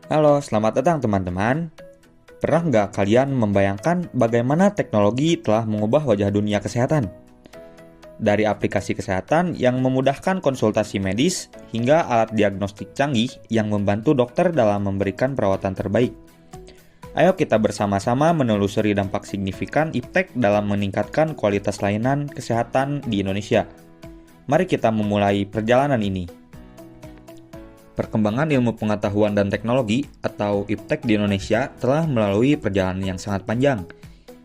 Halo, selamat datang teman-teman. Pernah nggak kalian membayangkan bagaimana teknologi telah mengubah wajah dunia kesehatan? Dari aplikasi kesehatan yang memudahkan konsultasi medis hingga alat diagnostik canggih yang membantu dokter dalam memberikan perawatan terbaik. Ayo kita bersama-sama menelusuri dampak signifikan iptek dalam meningkatkan kualitas layanan kesehatan di Indonesia. Mari kita memulai perjalanan ini. Perkembangan ilmu pengetahuan dan teknologi atau iptek di Indonesia telah melalui perjalanan yang sangat panjang.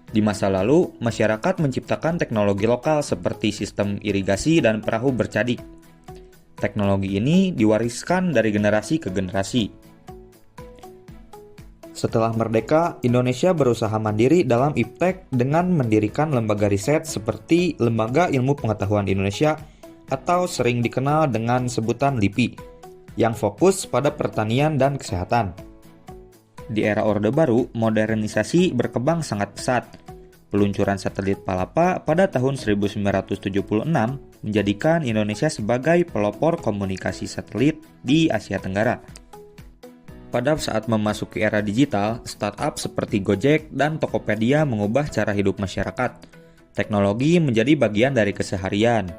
Di masa lalu, masyarakat menciptakan teknologi lokal seperti sistem irigasi dan perahu bercadik. Teknologi ini diwariskan dari generasi ke generasi. Setelah merdeka, Indonesia berusaha mandiri dalam iptek dengan mendirikan lembaga riset seperti Lembaga Ilmu Pengetahuan Indonesia atau sering dikenal dengan sebutan LIPI, yang fokus pada pertanian dan kesehatan. Di era Orde Baru, modernisasi berkembang sangat pesat. Peluncuran satelit Palapa pada tahun 1976 menjadikan Indonesia sebagai pelopor komunikasi satelit di Asia Tenggara. Pada saat memasuki era digital, startup seperti Gojek dan Tokopedia mengubah cara hidup masyarakat. Teknologi menjadi bagian dari keseharian.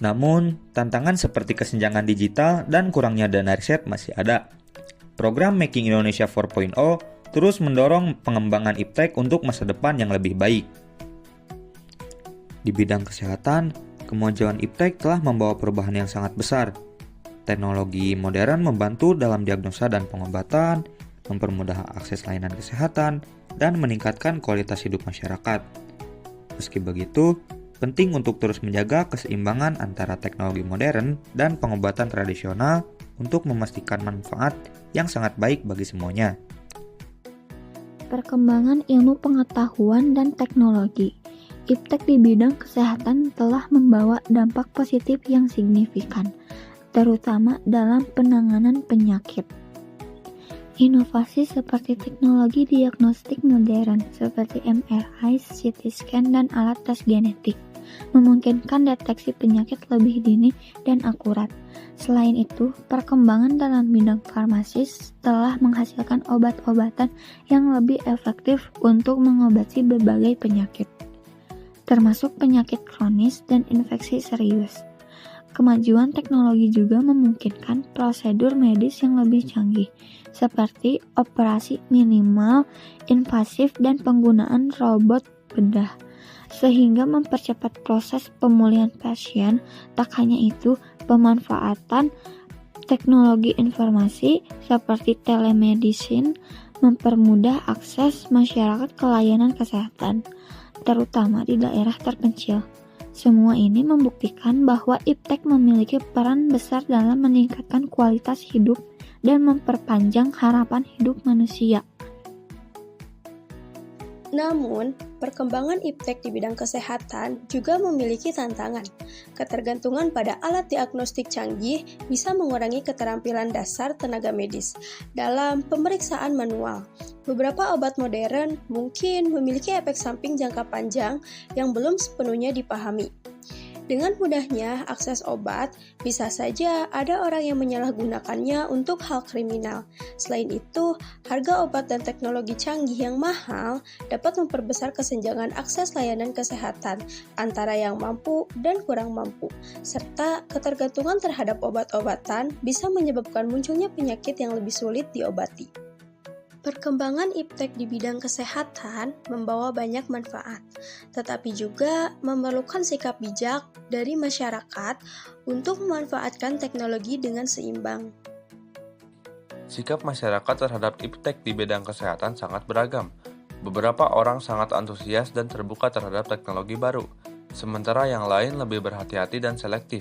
Namun, tantangan seperti kesenjangan digital dan kurangnya dana riset masih ada. Program Making Indonesia 4.0 terus mendorong pengembangan iptek untuk masa depan yang lebih baik. Di bidang kesehatan, kemajuan iptek telah membawa perubahan yang sangat besar. Teknologi modern membantu dalam diagnosa dan pengobatan, mempermudah akses layanan kesehatan, dan meningkatkan kualitas hidup masyarakat. Meski begitu, penting untuk terus menjaga keseimbangan antara teknologi modern dan pengobatan tradisional untuk memastikan manfaat yang sangat baik bagi semuanya. Perkembangan ilmu pengetahuan dan teknologi. Iptek di bidang kesehatan telah membawa dampak positif yang signifikan, terutama dalam penanganan penyakit. Inovasi seperti teknologi diagnostik modern seperti MRI, CT scan, dan alat tes genetik memungkinkan deteksi penyakit lebih dini dan akurat. Selain itu, perkembangan dalam bidang farmasis telah menghasilkan obat-obatan yang lebih efektif untuk mengobati berbagai penyakit, termasuk penyakit kronis dan infeksi serius. Kemajuan teknologi juga memungkinkan prosedur medis yang lebih canggih, seperti operasi minimal invasif dan penggunaan robot bedah, sehingga mempercepat proses pemulihan pasien. Tak hanya itu, pemanfaatan teknologi informasi seperti telemedicine mempermudah akses masyarakat ke layanan kesehatan, terutama di daerah terpencil. Semua ini membuktikan bahwa iptek memiliki peran besar dalam meningkatkan kualitas hidup dan memperpanjang harapan hidup manusia. Namun, perkembangan iptek di bidang kesehatan juga memiliki tantangan. Ketergantungan pada alat diagnostik canggih bisa mengurangi keterampilan dasar tenaga medis dalam pemeriksaan manual. Beberapa obat modern mungkin memiliki efek samping jangka panjang yang belum sepenuhnya dipahami. Dengan mudahnya akses obat, bisa saja ada orang yang menyalahgunakannya untuk hal kriminal. Selain itu, harga obat dan teknologi canggih yang mahal dapat memperbesar kesenjangan akses layanan kesehatan antara yang mampu dan kurang mampu, serta ketergantungan terhadap obat-obatan bisa menyebabkan munculnya penyakit yang lebih sulit diobati. Perkembangan iptek di bidang kesehatan membawa banyak manfaat, tetapi juga memerlukan sikap bijak dari masyarakat untuk memanfaatkan teknologi dengan seimbang. Sikap masyarakat terhadap iptek di bidang kesehatan sangat beragam. Beberapa orang sangat antusias dan terbuka terhadap teknologi baru, sementara yang lain lebih berhati-hati dan selektif.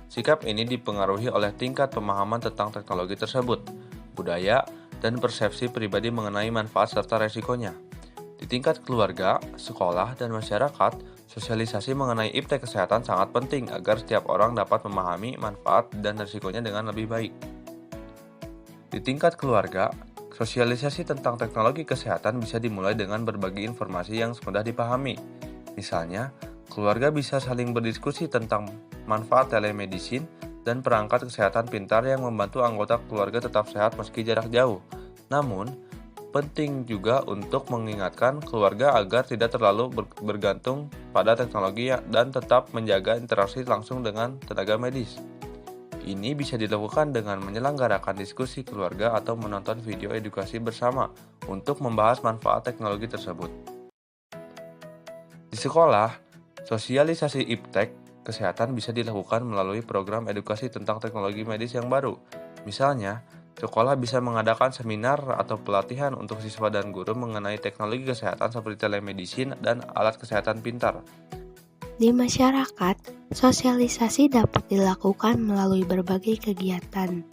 Sikap ini dipengaruhi oleh tingkat pemahaman tentang teknologi tersebut, budaya, dan persepsi pribadi mengenai manfaat serta resikonya. Di tingkat keluarga, sekolah, dan masyarakat, sosialisasi mengenai iptek kesehatan sangat penting agar setiap orang dapat memahami manfaat dan resikonya dengan lebih baik. Di tingkat keluarga, sosialisasi tentang teknologi kesehatan bisa dimulai dengan berbagi informasi yang mudah dipahami. Misalnya, keluarga bisa saling berdiskusi tentang manfaat telemedicine, dan perangkat kesehatan pintar yang membantu anggota keluarga tetap sehat meski jarak jauh. Namun, penting juga untuk mengingatkan keluarga agar tidak terlalu bergantung pada teknologi dan tetap menjaga interaksi langsung dengan tenaga medis. Ini bisa dilakukan dengan menyelenggarakan diskusi keluarga atau menonton video edukasi bersama untuk membahas manfaat teknologi tersebut. Di sekolah, sosialisasi iptek kesehatan bisa dilakukan melalui program edukasi tentang teknologi medis yang baru. Misalnya, sekolah bisa mengadakan seminar atau pelatihan untuk siswa dan guru mengenai teknologi kesehatan seperti telemedicine dan alat kesehatan pintar. Di masyarakat, sosialisasi dapat dilakukan melalui berbagai kegiatan,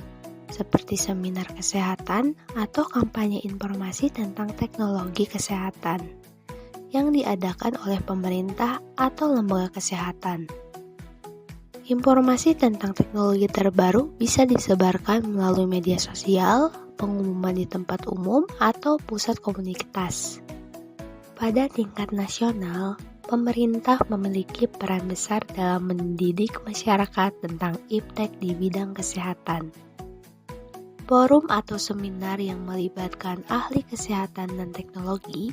seperti seminar kesehatan atau kampanye informasi tentang teknologi kesehatan, yang diadakan oleh pemerintah atau lembaga kesehatan. Informasi tentang teknologi terbaru bisa disebarkan melalui media sosial, pengumuman di tempat umum, atau pusat komunitas. Pada tingkat nasional, pemerintah memiliki peran besar dalam mendidik masyarakat tentang iptek di bidang kesehatan. Forum atau seminar yang melibatkan ahli kesehatan dan teknologi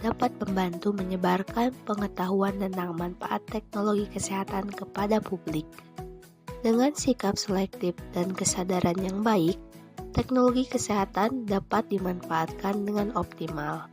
dapat membantu menyebarkan pengetahuan tentang manfaat teknologi kesehatan kepada publik. Dengan sikap selektif dan kesadaran yang baik, teknologi kesehatan dapat dimanfaatkan dengan optimal.